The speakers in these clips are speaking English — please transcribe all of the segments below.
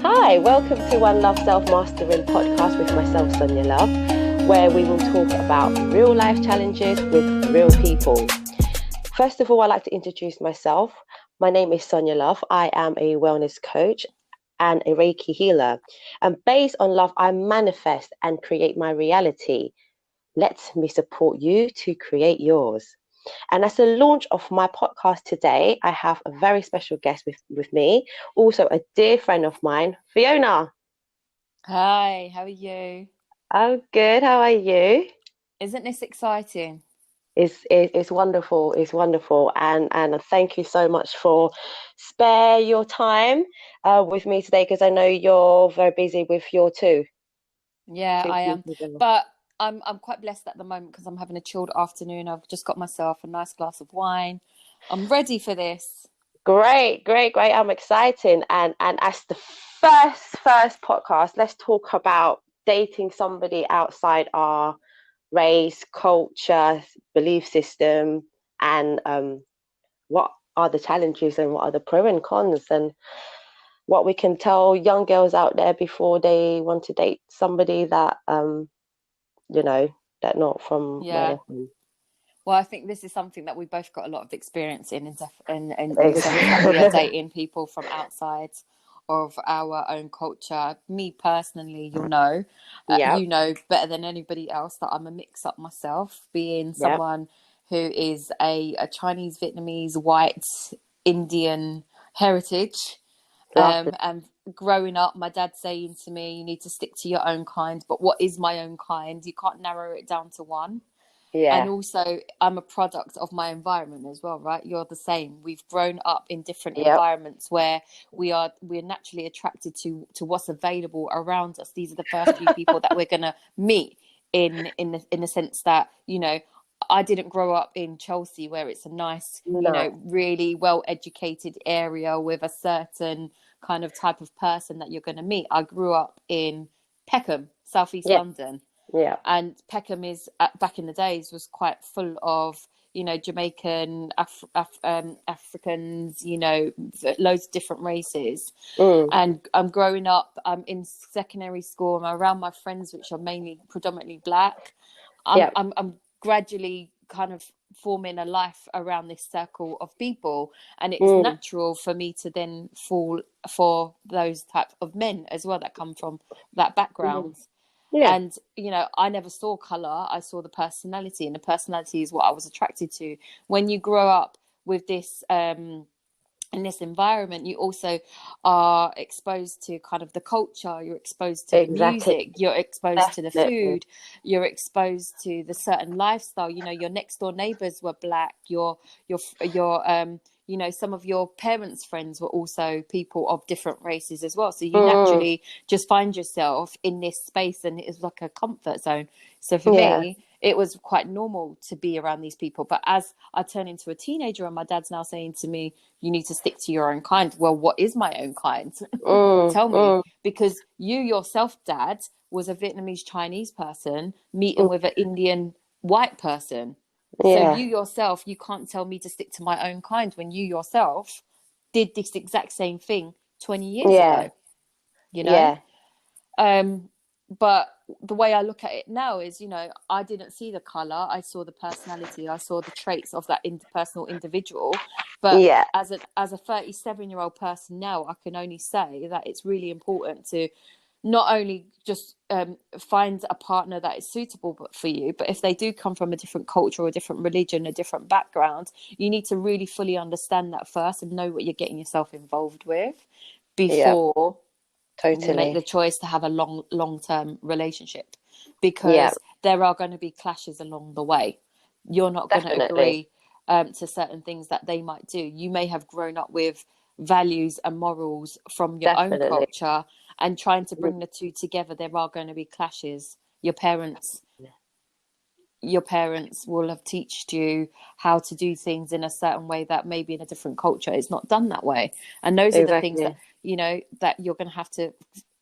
Hi, welcome to One Love Self Mastering podcast with myself, Sonia Love, where we will talk about real life challenges with real people. First of all, I'd like to introduce myself. My name is Sonia Love. I am a wellness coach and a Reiki healer. And based on love, I manifest and create my reality. Let me support you to create yours. And as the launch of my podcast today, I have a very special guest with me, also a dear friend of mine, Fiona. Hi, how are you? Oh, good. How are you? Isn't this exciting? It's wonderful. It's wonderful. And thank you so much for spare your time with me today, because I know you're very busy with your Yeah, two I am. people. But I'm quite blessed at the moment because I'm having a chilled afternoon. I've just got myself a nice glass of wine. I'm ready for this. Great, great, great. I'm excited. And as the first podcast, let's talk about dating somebody outside our race, culture, belief system, and what are the challenges and what are the pros and cons, and what we can tell young girls out there before they want to date somebody that you know, that not from where Yeah. they're from. Well, I think this is something that we both got a lot of experience in the sense that we are dating people from outside of our own culture. Me personally, Yeah, you know better than anybody else that I'm a mix-up myself, being yeah, someone who is a Chinese, Vietnamese, white, Indian heritage. lovely. And growing up, my dad saying to me, "You need to stick to your own kind." But what is my own kind? You can't narrow it down to one. And Yeah, also, I'm a product of my environment as well, right? You're the same. We've grown up in different yep, environments where we're naturally attracted to what's available around us. These are the first few people that we're gonna meet in the sense that, I didn't grow up in Chelsea where it's a nice, no, really well educated area with a certain kind of type of person that you're going to meet. I grew up in Peckham, Southeast yeah, London, yeah, and Peckham is back in the days was quite full of Jamaican, Africans, loads of different races. mm, And I'm growing up, I'm in secondary school, I'm around my friends which are mainly predominantly black. I'm yeah, I'm I'm gradually kind of forming a life around this circle of people, and it's mm, natural for me to then fall for those type of men as well that come from that mm, background. yeah, And I never saw color, I saw the personality, and the personality is what I was attracted to. When you grow up with this in this environment, you also are exposed to kind of the culture, you're exposed to the exactly, music, you're exposed to the definitely, food, you're exposed to the certain lifestyle. Your next door neighbors were black, your some of your parents' friends were also people of different races as well, so you mm, naturally just find yourself in this space, and it's like a comfort zone. So for yeah, me, it was quite normal to be around these people. But as I turn into a teenager and my dad's now saying to me, "You need to stick to your own kind." Well, what is my own kind? mm, Tell me. mm, Because you yourself, dad, was a Vietnamese Chinese person meeting mm, with an Indian white person. So yeah, you yourself, you can't tell me to stick to my own kind when you yourself did this exact same thing 20 years yeah, ago, you know? yeah, Um, but the way I look at it now is, I didn't see the color. I saw the personality. I saw the traits of that personal individual. But yeah, as a 37-year-old person now, I can only say that it's really important to not only just find a partner that is suitable for you, but if they do come from a different culture or a different religion, a different background, you need to really fully understand that first and know what you're getting yourself involved with yeah, before you make totally, the choice to have a long-term relationship, yeah, because there are going to be clashes along the way. You're not going to definitely, agree to certain things that they might do. You may have grown up with values and morals from your own definitely, culture, and trying to mm, bring the two together, there are going to be clashes. Your parents will have taught you how to do things in a certain way that maybe in a different culture it's not done that way. And those are the things that exactly, that you're going to have to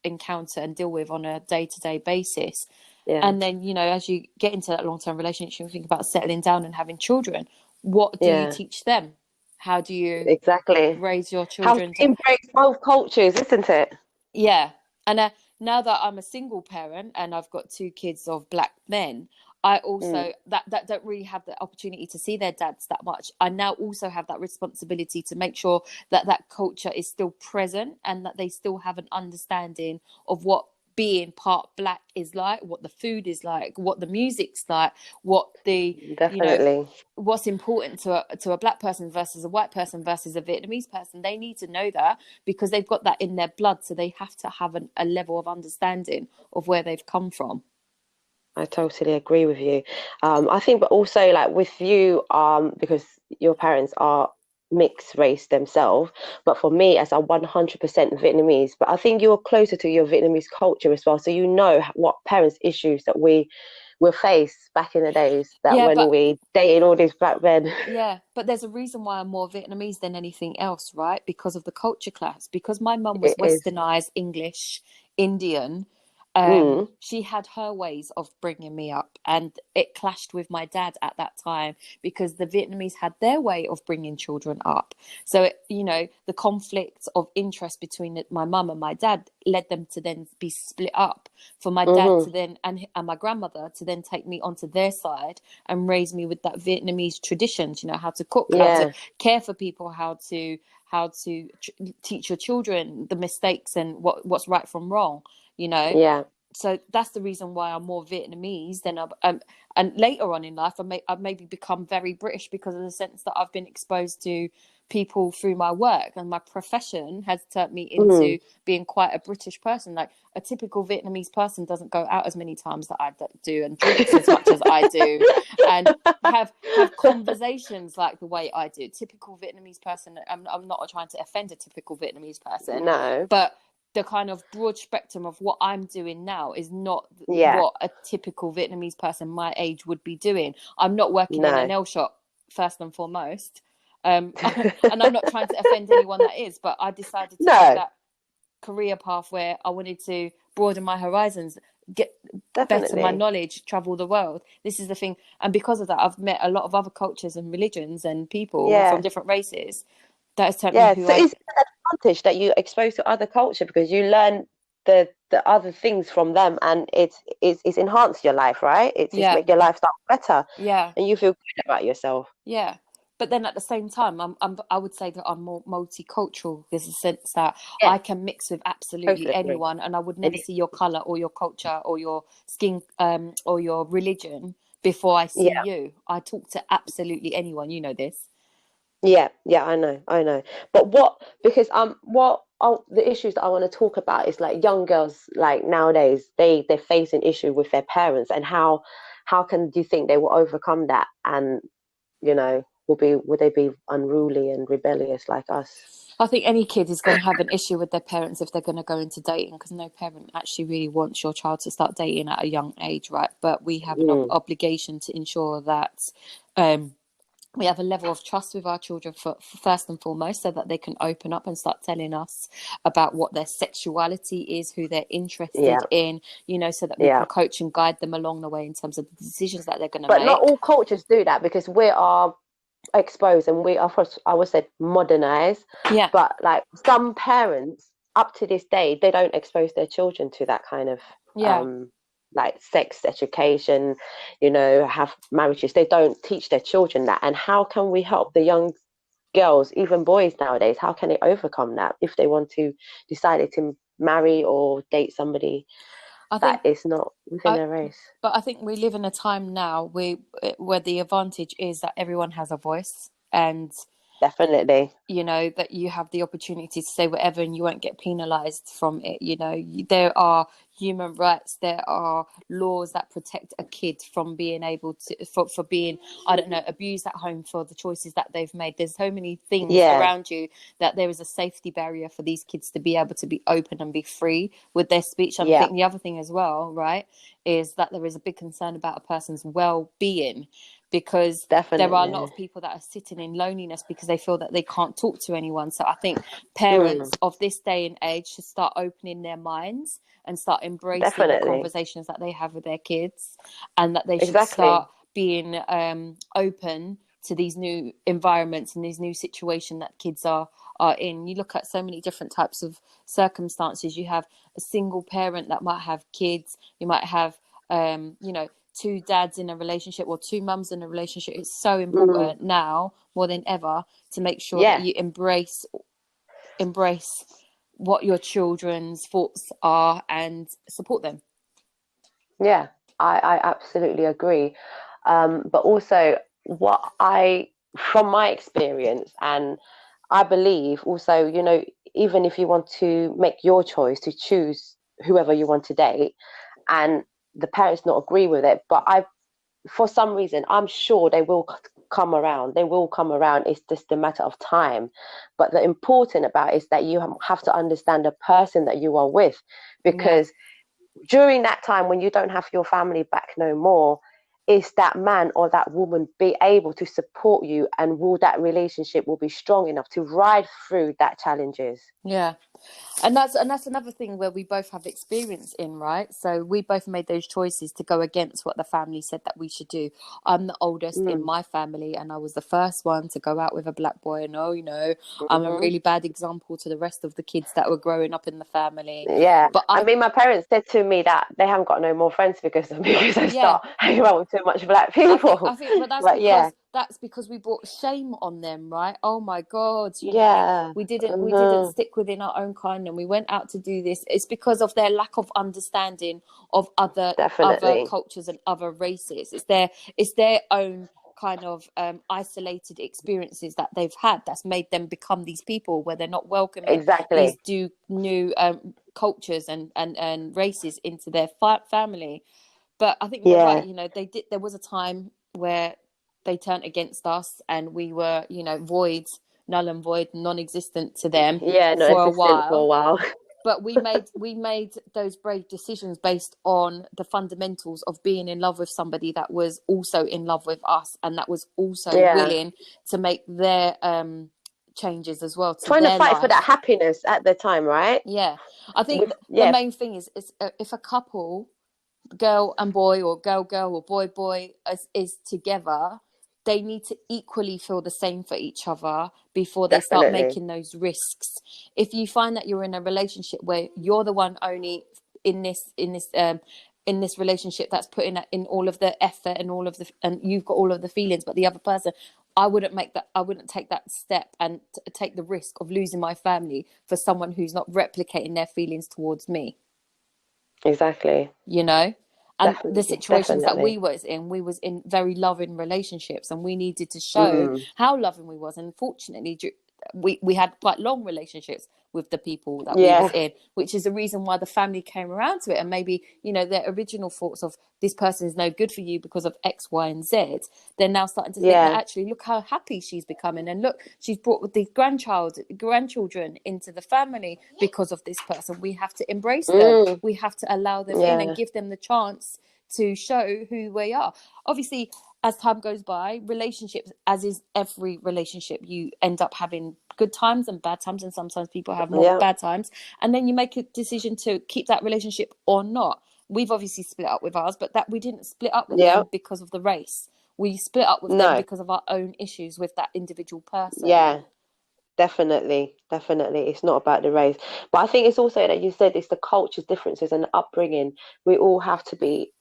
encounter and deal with on a day-to-day basis. yeah, And then as you get into that long-term relationship, you think about settling down and having children. What do you yeah, teach them? How do you exactly. raise your How to children embrace both cultures, isn't it? Yeah. And now that I'm a single parent and I've got two kids of black men, I Mm, also that don't really have the opportunity to see their dads that much. I now also have that responsibility to make sure that that culture is still present and that they still have an understanding of what being part black is like, what the food is like, what the music's like, what the, you know, definitely. what's important to a black person versus a white person versus a Vietnamese person. They need to know that because they've got that in their blood, so they have to have a level of understanding of where they've come from. I totally agree with you. I think, but also like with you, because your parents are mixed race themselves, but for me, as a 100% Vietnamese, but I think you're closer to your Vietnamese culture as well, so you know what parents' issues that we will face back in the days that Yeah, when but we dated all these black men. yeah, but there's a reason why I'm more Vietnamese than anything else, right? Because of the culture clash. Because my mum was It is. westernized, English, Indian. Mm, She had her ways of bringing me up, and it clashed with my dad at that time because the Vietnamese had their way of bringing children up. So, the conflict of interest between my mum and my dad led them to then be split up. For my dad to mm-hmm. then and my grandmother to then take me onto their side and raise me with that Vietnamese traditions, how to cook, how to Yeah, care for people, how to teach your children the mistakes and what's right from wrong, you know. yeah. So that's the reason why I'm more Vietnamese than and later on in life I've maybe become very British because of the sense that I've been exposed to people through my work, and my profession has turned me Mm, into being quite a British person. Like a typical Vietnamese person doesn't go out as many times that I do and drinks as much as I do and have conversations like the way I do. Typical Vietnamese person, I'm not trying to offend a typical Vietnamese person, no, but the kind of broad spectrum of what I'm doing now is not yeah, what a typical Vietnamese person my age would be doing. I'm not working in a no. nail shop, first and foremost. And I'm not trying to offend anyone that is, but I decided to take No, that career path where I wanted to broaden my horizons, get better my definitely. knowledge, travel the world. This is the thing. And because of that, I've met a lot of other cultures and religions and people from Yeah. different races that has taught me Yeah, who so I. it's an advantage that you're exposed to other culture because you learn the other things from them, and it's enhanced your life, right? It's Yeah, make your lifestyle better, yeah. and you feel good about yourself. Yeah. But then at the same time, I would say that I'm more multicultural in the sense that Yeah, I can mix with absolutely totally agree. anyone, and I would And never see your color or your culture or your skin or your religion before I see yeah, you. I talk to absolutely anyone. You know this. yeah, yeah, I know. But because the issues that I want to talk about is like young girls like nowadays they face an issue with their parents, and how can do you think they will overcome that, and would they be unruly and rebellious like us? I think any kid is going to have an issue with their parents if they're going to go into dating because no parent actually really wants your child to start dating at a young age, right? But we have an Mm, obligation to ensure that um, we have a level of trust with our children for first and foremost, so that they can open up and start telling us about what their sexuality is, who they're interested yeah, in, so that we yeah. can coach and guide them along the way in terms of the decisions that they're going to But not make. all cultures do that because we are exposed and we are, first, I would say, modernized. Yeah, But like some parents, up to this day, they don't expose their children to that kind of yeah. um, like sex education, have marriages. They don't teach their children that. And how can we help the young girls, even boys nowadays? How can they overcome that if they want to decide to marry or date somebody I that think is not within I, their race? but I think we live in a time now where the advantage is that everyone has a voice, and Definitely. that you have the opportunity to say whatever and you won't get penalized from it. There are human rights, there are laws that protect a kid from being able to for being, I don't know, abused at home for the choices that they've made. There's so many things Yeah, around you that there is a safety barrier for these kids to be able to be open and be free with their speech. And I yeah, think the other thing as well, right, is that there is a big concern about a person's well-being, because there are a lot definitely. of people that are sitting in loneliness because they feel that they can't talk to anyone. So I think Mm, parents of this day and age should start opening their minds and start embracing the definitely. conversations that they have with their kids, and that they should Exactly. start being open to these new environments and these new situations that kids are in. You look at so many different types of circumstances. You have a single parent that might have kids. You might have, two dads in a relationship or two mums in a relationship. It's so important now more than ever to make sure that you embrace what your children's thoughts are and support them. Yeah, I absolutely agree. But also, from my experience, and I believe also, even if you want to make your choice to choose whoever you want to date, and the parents not agree with it, but for some reason, I'm sure they will come around. They will come around. It's just a matter of time. But the important about it is that you have to understand the person that you are with, because during that time when you don't have your family back no more, is that man or that woman be able to support you, and will that relationship will be strong enough to ride through that challenges? Yeah. And that's another thing where we both have experience in, right? So we both made those choices to go against what the family said that we should do. I'm the oldest in my family, and I was the first one to go out with a black boy. And I'm a really bad example to the rest of the kids that were growing up in the family. Yeah, But I mean, my parents said to me that they haven't got no more friends because I start hanging out with too much black people. I think, but that's because we brought shame on them, right? Oh my God, we didn't stick within our own kind, and we went out to do this. It's because of their lack of understanding of other cultures and other races. It's their own kind of isolated experiences that they've had that's made them become these people where they're not welcoming these new cultures and races into their family. But I think you're right. There was a time where they turned against us, and we were, null and void, non-existent to them for a while. But we made those brave decisions based on the fundamentals of being in love with somebody that was also in love with us, and that was also willing to make their changes as well to trying their to fight life. for that happiness at the time, right? Yeah, I think the main thing is if a couple, girl and boy, or girl or boy is together, they need to equally feel the same for each other before they start making those risks. If you find that you're in a relationship where you're the one only in this relationship that's putting in all of the effort and you've got all of the feelings, but the other person, I wouldn't take that step and take the risk of losing my family for someone who's not replicating their feelings towards me. Exactly. And the situations that we was in very loving relationships, and we needed to show how loving we was. And fortunately, we had quite long relationships with the people that we was in, which is the reason why the family came around to it. And maybe, their original thoughts of this person is no good for you because of X, Y, and Z. They're now starting to think that actually, look how happy she's becoming. And look, she's brought the grandchildren into the family because of this person. We have to embrace them. We have to allow them in and give them the chance to show who we are. Obviously, as time goes by, relationships, as is every relationship, you end up having good times and bad times, and sometimes people have more bad times, and then you make a decision to keep that relationship or not. We've obviously split up with ours, but that we didn't split up with them because of the race. We split up with them because of our own issues with that individual person. Yeah, definitely. It's not about the race, but I think it's also that you said it's the culture's differences and the upbringing. We all have to be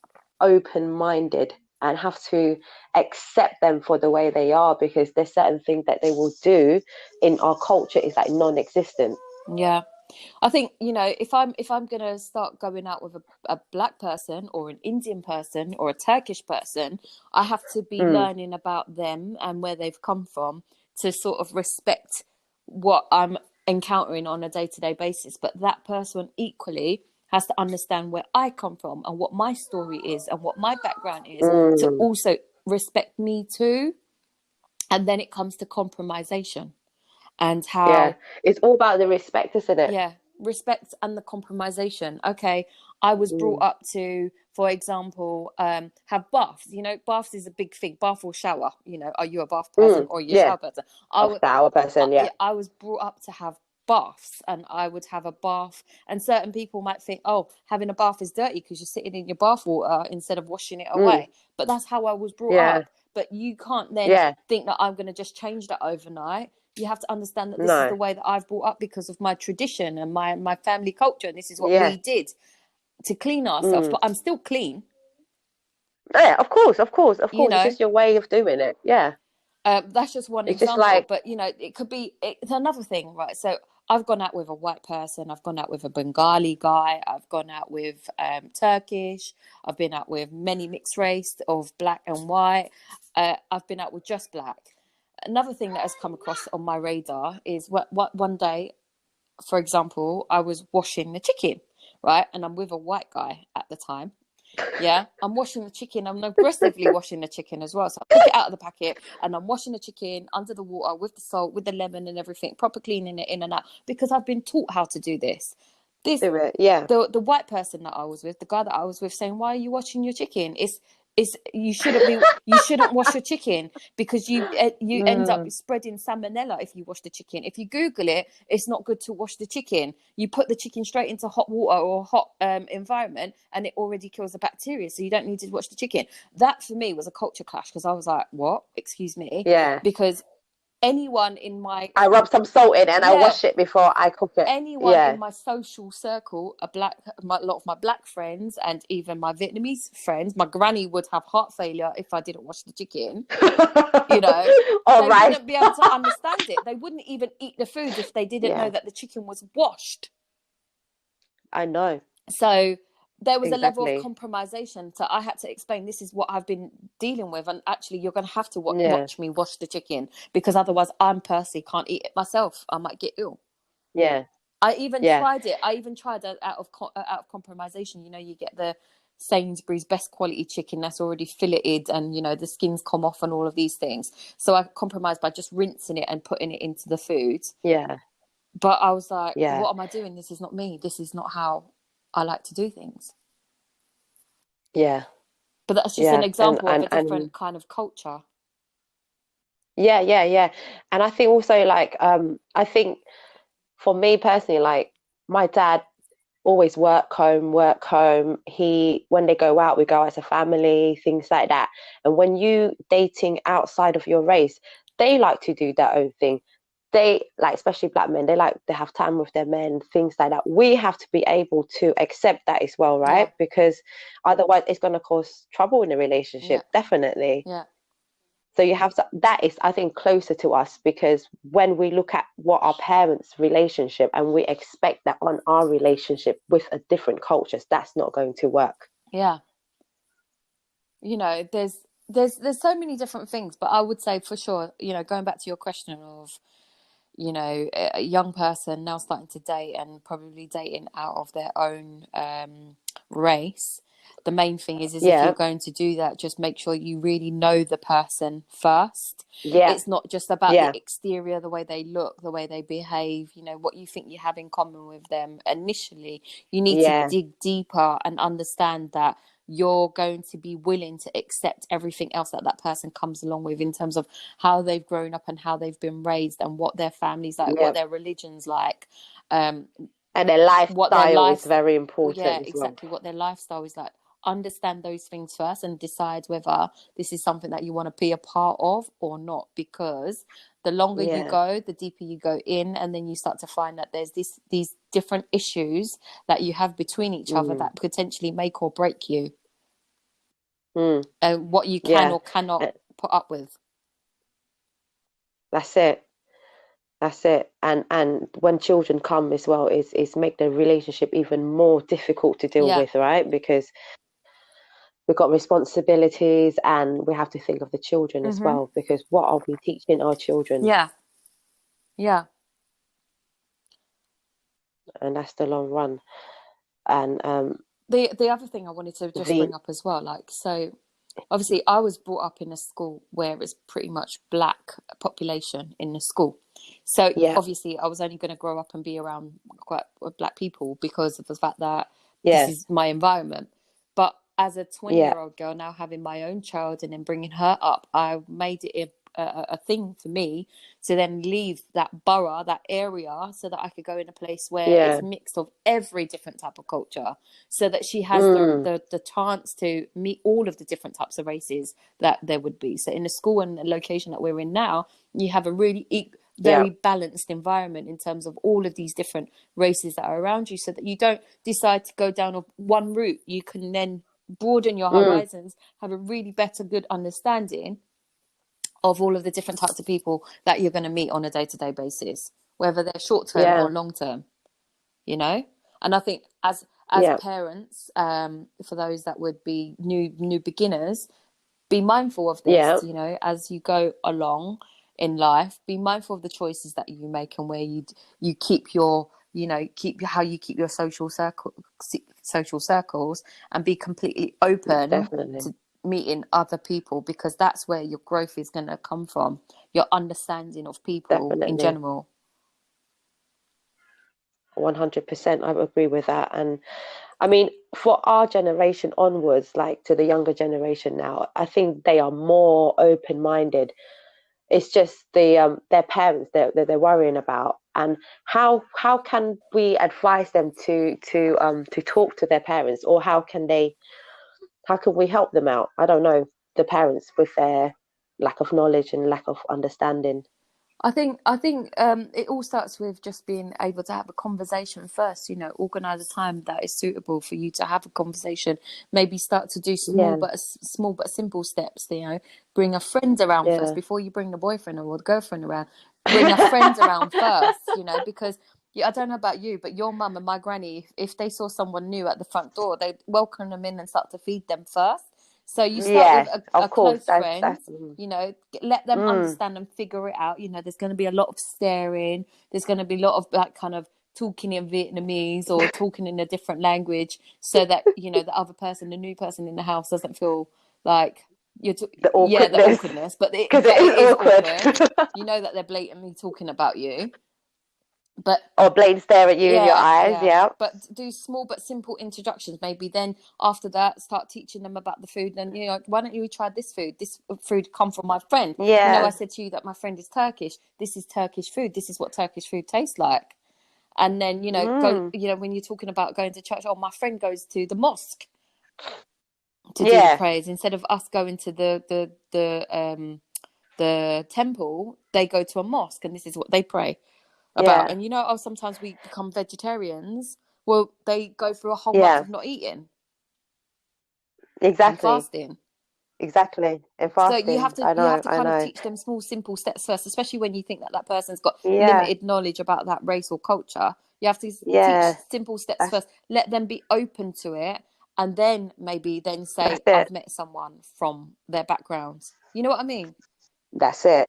open-minded and have to accept them for the way they are, because there's certain things that they will do in our culture is like non-existent. Yeah, I think, if I'm gonna start going out with a black person or an Indian person or a Turkish person, I have to be learning about them and where they've come from to sort of respect what I'm encountering on a day-to-day basis. But that person equally has to understand where I come from and what my story is and what my background is to also respect me too. And then it comes to compromisation and how it's all about the respect, isn't it? Respect and the compromisation. Okay, I was brought up to, for example, have baths. Baths is a big thing. Bath or shower. Are you a bath person or are you a shower person? Shower person. I was brought up to have baths, and I would have a bath, and certain people might think, oh, having a bath is dirty because you're sitting in your bath water instead of washing it away. But that's how I was brought up. but you can't then Yeah. think that I'm going to just change that overnight. You have to understand that this is No. the way that I've brought up because of my tradition and my family culture, and this is what Yeah. we did to clean ourselves. But I'm still clean, Yeah, of course, of course, of you course. It's know. just your way of doing it. Yeah. That's just one It's just example, like, but you know, it could be, it's another thing, right? So I've gone out with a white person, I've gone out with a Bengali guy, I've gone out with Turkish, I've been out with many mixed race of black and white, I've been out with just black. Another thing that has come across on my radar is what one day, for example, I was washing the chicken, right? And I'm with a white guy at the time. Yeah, I'm washing the chicken. I'm aggressively washing the chicken as well. So I took it out of the packet and I'm washing the chicken under the water with the salt, with the lemon and everything, proper cleaning it in and out because I've been taught how to do this. This do it. Yeah. the white person that I was with, the guy that I was with, saying, "Why are you washing your chicken? It's you shouldn't wash your chicken because you end up spreading salmonella if you wash the chicken. If you Google it, it's not good to wash the chicken. You put the chicken straight into hot water or hot environment, and it already kills the bacteria. So you don't need to wash the chicken." That for me was a culture clash because I was like, "What? Excuse me?" Yeah. Because anyone in my I rub some salt in and I yeah wash it before I cook it. anyone in Yeah. my social circle, a lot of my black friends and even my Vietnamese friends, my granny would have heart failure if I didn't wash the chicken. You know, All they right. wouldn't be able to understand it. They wouldn't even eat the food if they didn't know Yeah. that the chicken was washed. I know. So there was a level of Exactly. compromisation. So I had to explain, this is what I've been dealing with, and actually you're going to have to Yeah. watch me wash the chicken because otherwise I'm personally can't eat it myself. I might get ill. Yeah. I even Yeah. tried it. I even tried it out of compromisation. You know, you get the Sainsbury's best quality chicken that's already filleted, and you know the skins come off and all of these things. So I compromised by just rinsing it and putting it into the food. Yeah. But I was like, Yeah. what am I doing? This is not me. This is not how I like to do things. Yeah. But that's just an Yeah. example of a And different kind of culture. yeah, yeah, yeah. And I think also like I think for me personally, like my dad always work home, work home. He when they go out, we go out as a family, things like that. And when you dating outside of your race, they like to do their own thing. They like, especially black men, they have time with their men, things like that. We have to be able to accept that as well, Yeah, right? Because otherwise it's going to cause trouble in the yeah, relationship, definitely. yeah, So you have to, that is, I think, closer to us because when we look at what our parents' relationship and we expect that on our relationship with a different cultures, that's not going to work. yeah. You know, there's so many different things, but I would say for sure, you know, going back to your question of, you know, a young person now starting to date and probably dating out of their own race, the main thing is if you're Yeah, going to do that, just make sure you really know the person first. yeah, It's not just about the yeah, exterior, the way they look, the way they behave, you know, what you think you have in common with them initially. You need to yeah, dig deeper and understand that you're going to be willing to accept everything else that that person comes along with in terms of how they've grown up and how they've been raised and what their family's like, what yeah. their religion's like, um, And their what their lifestyle is life, very well, yeah, important as well. exactly, what their lifestyle is like. Understand those things first and decide whether this is something that you want to be a part of or not, because the longer you Yeah, go, the deeper you go in, and then you start to find that there's these different issues that you have between each other mm, that potentially make or break you, mm, and what you can yeah. or cannot Uh, put up with. That's it. That's it. And when children come as well, is make the relationship even more difficult to deal Yeah. with, right? Because we've got responsibilities and we have to think of the children as Mm-hmm. well, because what are we teaching our children? Yeah. Yeah. And that's the long run. And The other thing I wanted to just the bring up as well, like, so obviously I was brought up in a school where it's pretty much black population in the school. So yeah, obviously I was only going to grow up and be around quite black people because of the fact that this yeah, is my environment. But as a 20-year yeah, old girl now having my own child and then bringing her up, I made it a thing for me to then leave that borough, that area, so that I could go in a place where Yeah. it's mixed of every different type of culture, so that she has the chance to meet all of the different types of races that there would be. So in the school and the location that we're in now, you have a really very balanced environment in terms of all of these different races that are around you, so that you don't decide to go down one route. You can then broaden your horizons, have a really better, good understanding of all of the different types of people that you're going to meet on a day-to-day basis, whether they're short-term or long-term, you know. And I think as parents, for those that would be new beginners, be mindful of this, you know, as you go along in life. Be mindful of the choices that you make and where you keep your, you know, how you keep your social circles, and be completely open to meeting other people, because that's where your growth is going to come from, your understanding of people in general. 100%, I agree with that. And I mean, for our generation onwards, like to the younger generation now, I think they are more open-minded. It's just their parents that they're worrying about, and how can we advise them to talk to their parents, or how can we help them out? I don't know, the parents with their lack of knowledge and lack of understanding. I think it all starts with just being able to have a conversation first, you know, organize a time that is suitable for you to have a conversation. Maybe start to do small but simple steps, you know. Bring a friend around first before you bring the boyfriend or the girlfriend around. Bring a friend around first, you know, because I don't know about you, but your mum and my granny, if they saw someone new at the front door, they'd welcome them in and start to feed them first. So you start with a close friend, you know, let them understand and figure it out. You know, there's going to be a lot of staring. There's going to be a lot of like kind of talking in Vietnamese or talking in a different language, so that, you know, the other person, the new person in the house, doesn't feel like the awkwardness. But it is awkward. You know that they're blatantly talking about you. Or blatant stare at you in your eyes, But do small but simple introductions. Maybe then after that, start teaching them about the food. Then, you know, why don't you try this food? This food come from my friend. You know, I said to you that my friend is Turkish. This is Turkish food. This is what Turkish food tastes like. And then, you know, go. You know, when you're talking about going to church, my friend goes to the mosque to do the prayers, instead of us going to the temple. They go to a mosque, and this is what they pray about. And you know, sometimes we become vegetarians. Well, they go through a whole month of not eating. And fasting. And fasting. So you have to kind of teach them small, simple steps first, especially when you think that person's got limited knowledge about that race or culture. You have to teach simple steps first. Let them be open to it, and then maybe then say, I've met someone from their backgrounds. You know what I mean? That's it.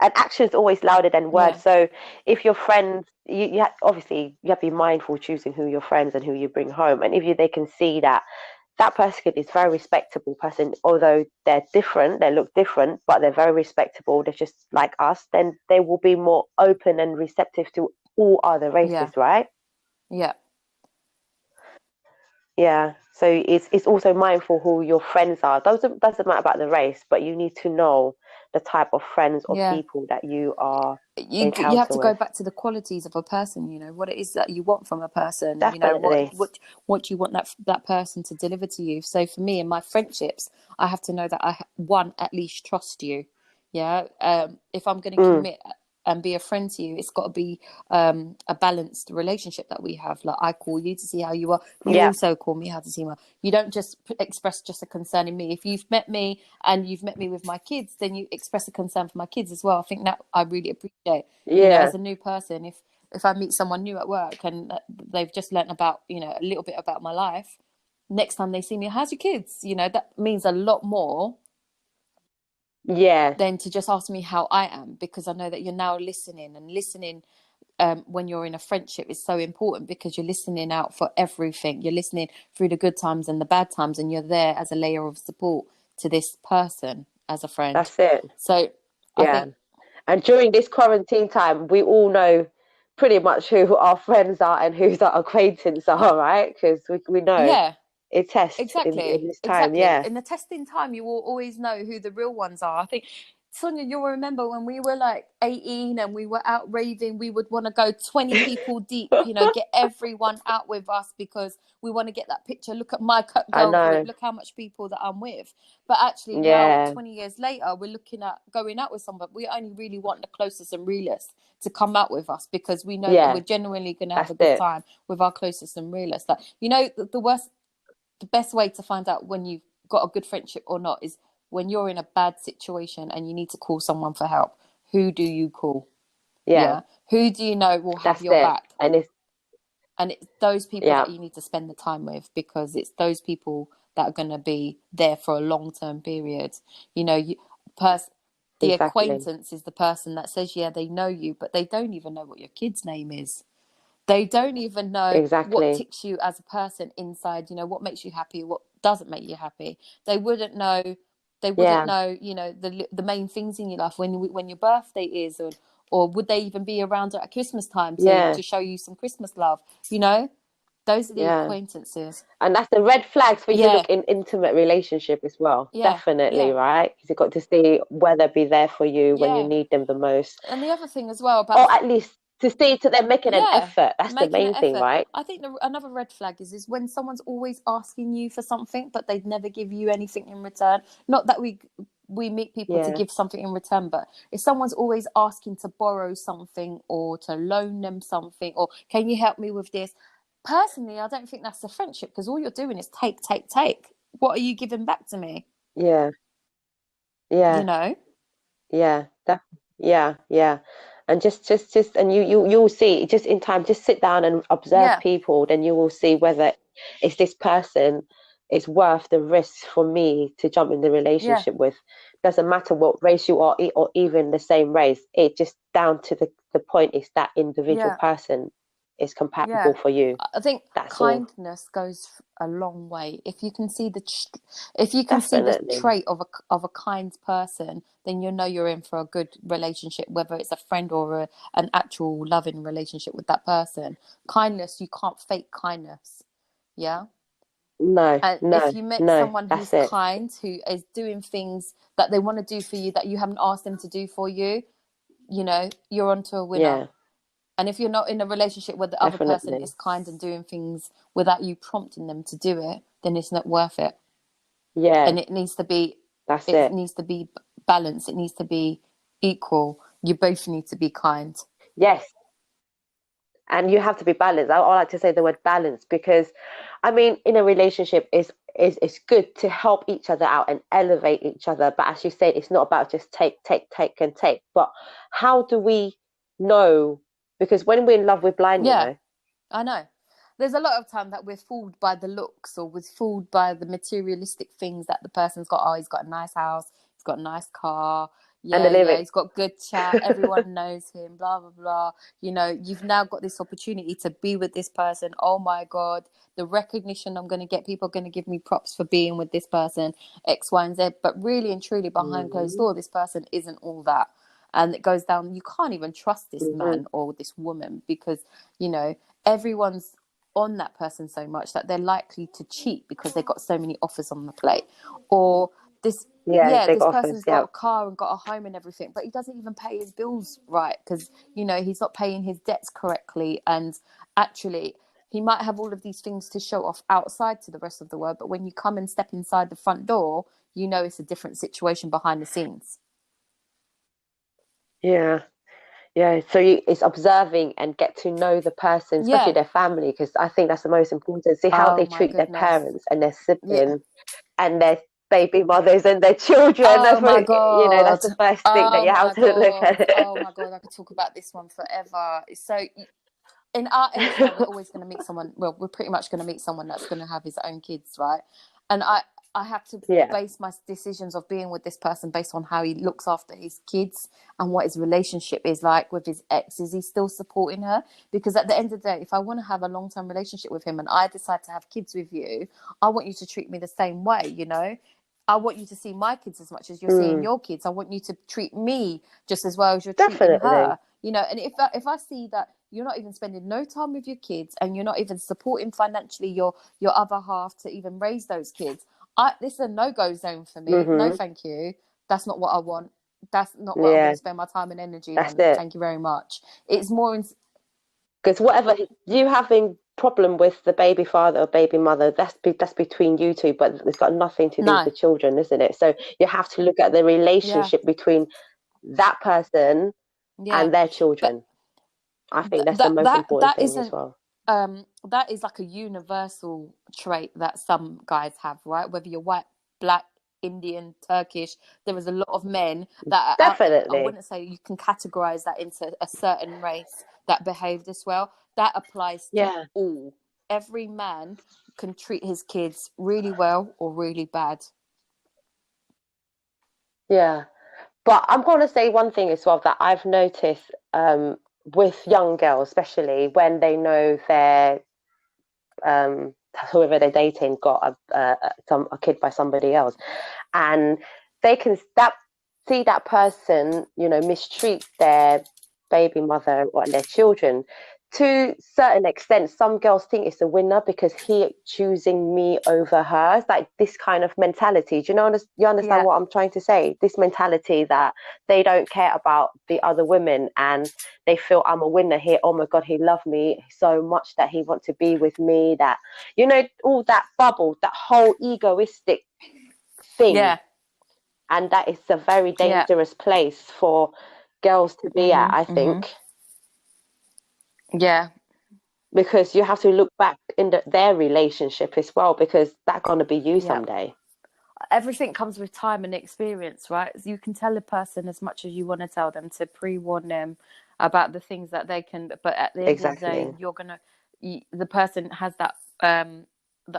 And action's always louder than words. So if your friends, obviously you have to be mindful choosing who your friends and who you bring home. And if they can see that person is very respectable person, although they're different, they look different, but they're very respectable, they're just like us, then they will be more open and receptive to all other races, right? So it's also mindful who your friends are. Doesn't matter about the race, but you need to know the type of friends or people that you are you have to go back to the qualities of a person, you know, what it is that you want from a person. Definitely. You know, what do you want that person to deliver to you. So for me, in my friendships, I have to know that I at least trust you. If I'm going to commit and be a friend to you, it's got to be a balanced relationship that we have. Like, I call you to see how you are, you also call me how to see how you don't just express just a concern in me. If you've met me and you've met me with my kids, then you express a concern for my kids as well. I think that I really appreciate. You know, as a new person, if I meet someone new at work and they've just learnt about, you know, a little bit about my life, next time they see me, how's your kids? You know, that means a lot more than to just ask me how I am, because I know that you're now listening, and listening when you're in a friendship is so important, because you're listening out for everything. You're listening through the good times and the bad times, and you're there as a layer of support to this person as a friend. That's it. So I think, and during this quarantine time, we all know pretty much who our friends are and who our acquaintances are, right? Because we know it tests in this time. In the testing time, you will always know who the real ones are. I think Sonia, you'll remember when we were like 18 and we were out raving, we would want to go 20 people deep, you know, get everyone out with us because we want to get that picture. Look at my I girl group. know. Look how much people that I'm with. But actually now, Yeah. 20 years later, we're looking at going out with someone. We only really want the closest and realest to come out with us because we know that we're Yeah. genuinely going to have That's a good it. time with our closest and realest. Like, you know, the best way to find out when you've got a good friendship or not is when you're in a bad situation and you need to call someone for help. Who do you call? Yeah. Yeah. Who do you know will have That's your it. back? And it's, And it's those people yeah, that you need to spend the time with because it's those people that are going to be there for a long-term period. You know, the exactly. acquaintance is the person that says, yeah, they know you, but they don't even know what your kid's name is. They don't even know what Exactly. ticks you as a person inside, you know, what makes you happy, what doesn't make you happy. They wouldn't know, Yeah. you know, the main things in your life when your birthday is, or would they even be around at Christmas time Yeah. to show you some Christmas love, you know? Those are the Yeah. acquaintances. And that's the red flags for you to Yeah, look in intimate relationship as well. yeah, Definitely, yeah, right? Because you've got to see whether be there for you when you yeah. need them the most, And the other thing as well about or at least to see to them making an yeah, effort. That's the making an main thing, effort. right? I think another red flag is when someone's always asking you for something, but they'd never give you anything in return. Not that we meet people to Yeah. give something in return, but if someone's always asking to borrow something or to loan them something, or can you help me with this? Personally, I don't think that's a friendship because all you're doing is take, take, take. What are you giving back to me? Yeah. You Yeah. know? Yeah, yeah, yeah. And just, and you'll see just in time, just sit down and observe Yeah, people, then you will see whether it's this person is worth the risk for me to jump in the yeah, relationship with. Doesn't matter what race you are, or even the same race. It just down to the point is that individual yeah. person is compatible Yeah, for you. I think That's all. kindness goes a long way. If you can see if you can see the Definitely. trait of a kind person, then you know you're in for a good relationship, whether it's a friend or an actual loving relationship with that person. Kindness, you can't fake kindness. Yeah. No, And if no, you met no. someone who's That's it. kind, who is doing things that they want to do for you that you haven't asked them to do for you, you know, you're onto a winner. Yeah, And if you're not in a relationship where the other person definitely. is kind and doing things without you prompting them to do it, then it's not worth it. Yeah, And that's it it. needs to be balanced. It needs to be equal. You both need to be kind. Yes, and you have to be balanced. I like to say the word balance because, I mean, in a relationship, is good to help each other out and elevate each other. But as you said, it's not about just take, take, take, and take. But how do we know? Because when we're in love, we're blind, you Yeah, know. I know. There's a lot of time that we're fooled by the looks or we're fooled by the materialistic things that the person's got. Oh, he's got a nice house, he's got a nice car. And the Yeah, lyrics. he's got good chat. Everyone knows him, blah, blah, blah. You know, you've now got this opportunity to be with this person. Oh my God, the recognition I'm going to get, people are going to give me props for being with this person, X, Y, and Z. But really and truly, behind closed Mhm, door, this person isn't all that. And it goes down, you can't even trust this mhm. man or this woman because, you know, everyone's on that person so much that they're likely to cheat because they've got so many offers on the plate. Or this Yeah, big this offers. person's got Yeah, a car and got a home and everything, but he doesn't even pay his bills right because, you know, he's not paying his debts correctly. And actually, he might have all of these things to show off outside to the rest of the world, but when you come and step inside the front door, you know it's a different situation behind the scenes. yeah. Yeah, so it's observing and get to know the person, especially Yeah. their family, because I think that's the most important. See how Oh they my treat their goodness. parents and their Yeah. siblings and their baby mothers and their children. Oh That's my what, God. that's the first thing that Oh you have my to look God. at. Oh my God. I could talk about this one forever. So in our age now, we're always going to meet someone. Well, we're pretty much going to meet someone that's going to have his own kids, right? And I have to Yeah. base my decisions of being with this person based on how he looks after his kids and what his relationship is like with his ex. Is he still supporting her? Because at the end of the day, if I want to have a long-term relationship with him and I decide to have kids with you, I want you to treat me the same way, you know? I want you to see my kids as much as you're seeing Mm, your kids. I want you to treat me just as well as you're treating definitely. her, you know. And if I see that you're not even spending no time with your kids and you're not even supporting financially your other half to even raise those kids, this is a no-go zone for me. No, Hmm. thank you. That's not what I want. that's not what I'm going Yeah, to spend my time and energy that's on. it. Thank you very much. It's more Because whatever you having problem with the baby father or baby mother, that's between you two, but it's got nothing to do with no, the children, isn't it? So you have to look at the yeah, relationship between that person yeah, and their but children. I think that's the most important that thing as isn't well. that is like a universal trait that some guys have, right? Whether you're white, black, Indian, Turkish, there is a lot of men that are out. I Definitely. wouldn't say you can categorize that into a certain race that behave this well. That applies to Yeah. all. Every man can treat his kids really well or really bad. Yeah. But I'm going to say one thing as well that I've noticed with young girls, especially when they know their whoever they're dating got a kid by somebody else, and they can see that person, mistreat their baby mother or their children. To certain extent, some girls think it's a winner because he choosing me over her. It's like this kind of mentality. Do you understand Yeah, what I'm trying to say? This mentality that they don't care about the other women and they feel I'm a winner here. Oh my God, he loved me so much that he wants to be with me. That, all that bubble, that whole egoistic thing. yeah, And that is a very yeah. dangerous place for girls to be at, Mhm, I mhm. think, Yeah, because you have to look back in their relationship as well, because that's going to be you yeah. someday. Everything comes with time and experience, right? You can tell a person as much as you want to tell them, to pre-warn them about the things that they can, but at the end of the day, Exactly. the person has that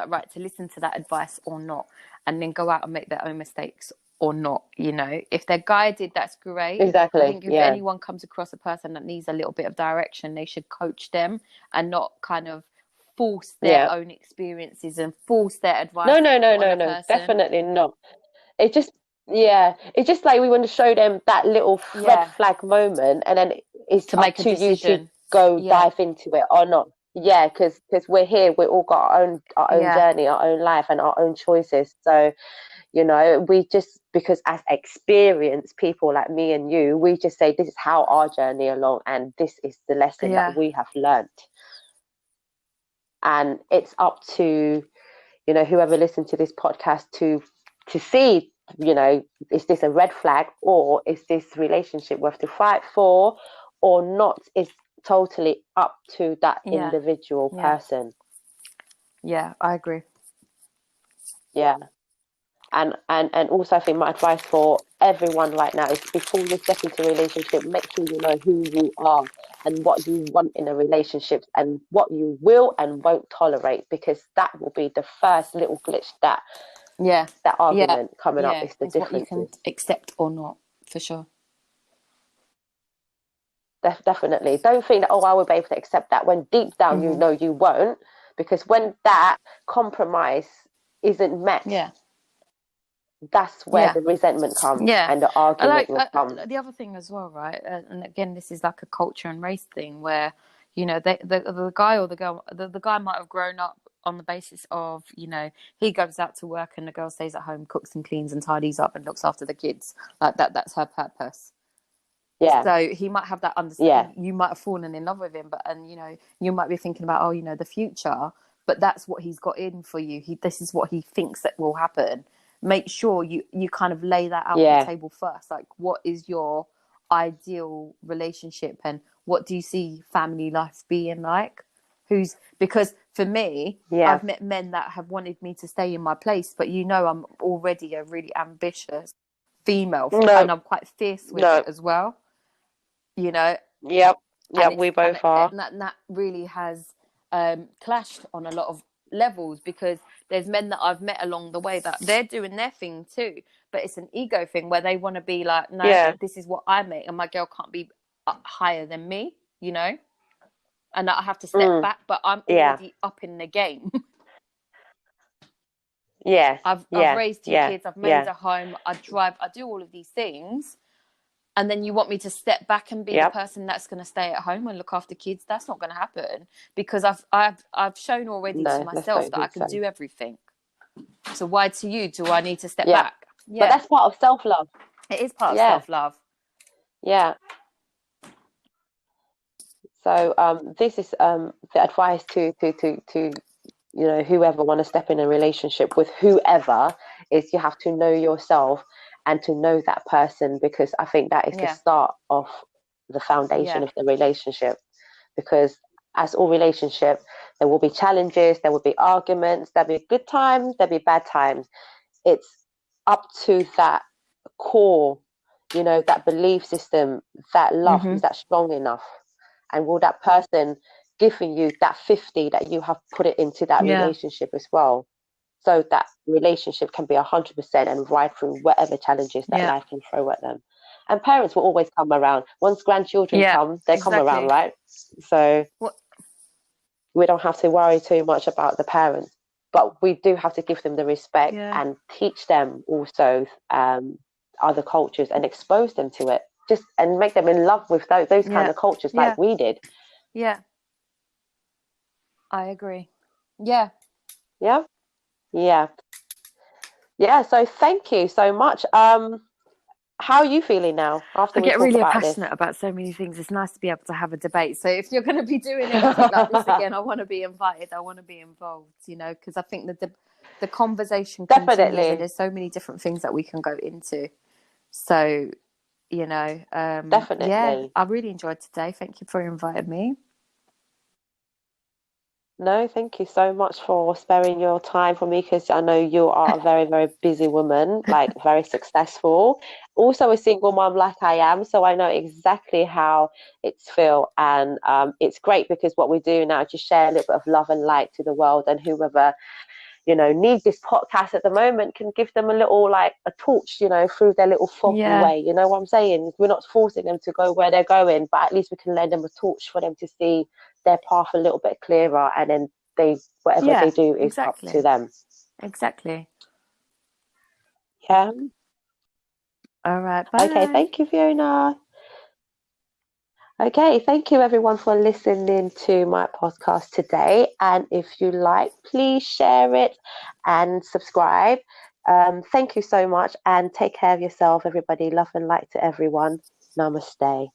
right to listen to that advice or not, and then go out and make their own mistakes or not. If they're guided, that's great. I Exactly. think if Yeah. anyone comes across a person that needs a little bit of direction, they should coach them and not kind of force their Yeah. own experiences and force their No, advice no, no, on no, a no. person. Definitely not. It just, yeah, it's just like we want to show them that little red Yeah, flag moment, and then it's to up make a to you to decision. go Yeah, dive into it or not. Yeah, because we're here, we all got our own yeah, journey, our own life, and our own choices. So we just, because as experienced people like me and you, we just say this is how our journey along, and this is the lesson that yeah, we have learned, and it's up to whoever listened to this podcast to see, is this a red flag, or is this relationship worth to fight for or not, is totally up to that yeah, individual yeah, person. yeah. I agree. Yeah. And also, I think my advice for everyone right now is, before you step into a relationship, make sure you know who you are and what you want in a relationship and what you will and won't tolerate, because that will be the first little glitch, Yeah, that yeah, argument coming up, yeah. is the It's what you can differences. accept or not, for sure. Definitely. Don't think that, oh, I will be able to accept that, when deep down you Hmm. know you won't, because when that compromise isn't met, Yeah, that's where yeah, the resentment comes yeah. and the I argument like will come. the other thing as well, right? And again, this is like a culture and race thing where the guy or the girl, the guy might have grown up on the basis of he goes out to work and the girl stays at home, cooks and cleans and tidies up and looks after the kids. Like that's her purpose. Yeah, So he might have that yeah, understanding. You might have fallen in love with him, but you might be thinking about, the future. But that's what he's got in for you. This is what he thinks that will happen. Make sure you kind of lay that out on the yeah, table first. Like, what is your ideal relationship, and what do you see family life being like? Because for me, yeah. I've met men that have wanted me to stay in my place, but I'm already a really ambitious female, and No, I'm quite fierce with it no. as well, you know Yep, and yep, it's we both are. that really has clashed on a lot of levels, because there's men that I've met along the way that they're doing their thing too, but it's an ego thing where they want to be like, no, Yeah, this is what I make and my girl can't be higher than me, and that I have to step mm, back, but I'm yeah, already up in the game. yes, I've yeah, raised two yeah, kids, I've made yeah, a home, I drive, I do all of these things, and then you want me to step back and be the yep. person that's going to stay at home and look after kids. That's not going to happen, because I've shown already to No, let's myself don't that I think can so. do everything. So why to you do I need to step Yep. back? But Yeah, that's part of self-love. it is part of Yeah, self-love. Yeah. So this is the advice to whoever want to step in a relationship with whoever, is you have to know yourself and to know that person, because I think that is the Yeah. start of the foundation Yeah. of the relationship. Because as all relationship, there will be challenges, there will be arguments, there'll be good times, there'll be bad times. It's up to that core, that belief system, that love, Mm-hmm. is that strong enough? And will that person giving you that 50 that you have put it into that Yeah. relationship as well? So that relationship can be 100% and ride through whatever challenges that Yeah. life can throw at them. And parents will always come around. Once grandchildren Yeah. come, they come around, Exactly. right? So What? we don't have to worry too much about the parents, but we do have to give them the respect Yeah. and teach them also other cultures and expose them to it, just and make them in love with those kind Yeah. of cultures Yeah. like we did. Yeah. I agree. Yeah. Yeah, yeah, yeah. So thank you so much. How are you feeling now after I we get talk really about this? passionate about so many things. It's nice to be able to have a debate. So if you're going to be doing anything like this again, I want to be invited. I want to be involved, because I think that the conversation continues and Definitely, there's so many different things that we can go into. So, yeah, definitely. I really enjoyed today. Thank you for inviting me. No, thank you so much for sparing your time for me, because I know you are a very, very busy woman, like very successful. Also a single mom like I am, so I know exactly how it's feel. And it's great because what we do now is just share a little bit of love and light to the world, and whoever needs this podcast at the moment can give them a little, like a torch, through their little foggy Yeah. way. You know what I'm saying? We're not forcing them to go where they're going, but at least we can lend them a torch for them to see their path a little bit clearer, and then whatever they Yeah, do is up to exactly. them. Exactly. Yeah. All right. Okay. Bye. Thank you, Fiona. Okay, thank you everyone for listening to my podcast today. And if you like, please share it and subscribe. Thank you so much, and take care of yourself, everybody. Love and light to everyone. Namaste.